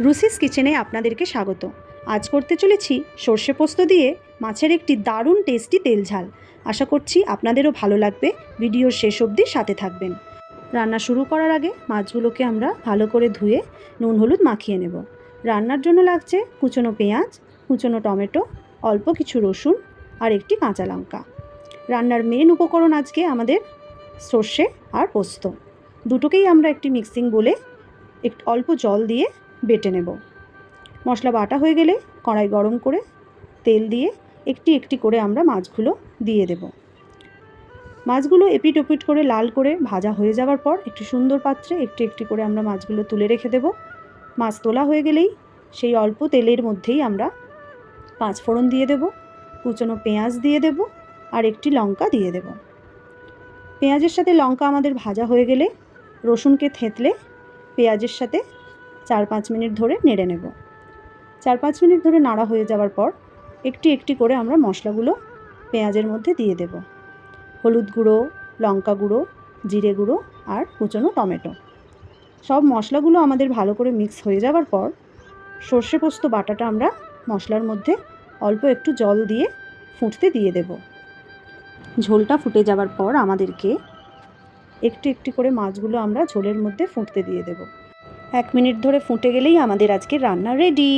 রুসিস কিচেনে আপনাদেরকে স্বাগত। আজ করতে চলেছি সর্ষে পোস্ত দিয়ে মাছের একটি দারুণ টেস্টি তেল ঝাল। আশা করছি আপনাদেরও ভালো লাগবে। ভিডিওর শেষ অবধি সাথে থাকবেন। রান্না শুরু করার আগে মাছগুলোকে আমরা ভালো করে ধুয়ে নুন হলুদ মাখিয়ে নেব। রান্নার জন্য লাগছে কুচনো পেঁয়াজ, কুচনো টমেটো, অল্প কিছু রসুন আর একটি কাঁচা লঙ্কা। রান্নার মেন উপকরণ আজকে আমাদের সর্ষে আর পোস্ত। দুটোকেই আমরা একটি মিক্সিং বলে একটু অল্প জল দিয়ে বেটে নেব। মশলা বাটা হয়ে গেলে কড়াই গরম করে তেল দিয়ে একটি একটি করে আমরা মাছগুলো দিয়ে দেব। মাছগুলো এপিট ওপিট করে লাল করে ভাজা হয়ে যাওয়ার পর একটি সুন্দর পাত্রে একটি একটি করে আমরা মাছগুলো তুলে রেখে দেব। মাছ তোলা হয়ে গেলেই সেই অল্প তেলের মধ্যেই আমরা 5 ফোড়ন দিয়ে দেব, কুচনো পেঁয়াজ দিয়ে দেব আর একটি লঙ্কা দিয়ে দেব। পেঁয়াজের সাথে লঙ্কা আমাদের ভাজা হয়ে গেলে রসুনকে থেঁতলে পেঁয়াজের সাথে 4-5 মিনিট ধরে নেড়ে নেব। 4-5 মিনিট ধরে নাড়া হয়ে যাওয়ার পর একটি একটি করে আমরা মশলাগুলো পেঁয়াজের মধ্যে দিয়ে দেব। হলুদ গুঁড়ো, লঙ্কা গুঁড়ো, জিরে গুঁড়ো আর কুচনো টমেটো। সব মশলাগুলো আমাদের ভালো করে মিক্স হয়ে যাওয়ার পর সর্ষে পোস্ত বাটাটা আমরা মশলার মধ্যে অল্প একটু জল দিয়ে ফুটতে দিয়ে দেব। ঝোলটা ফুটে যাওয়ার পর আমাদেরকে একটু একটু করে মাছগুলো আমরা ঝোলের মধ্যে ফুটতে দিয়ে দেব। 1 মিনিট ধরে ফুটে গেলেই আমাদের আজকে রান্না রেডি।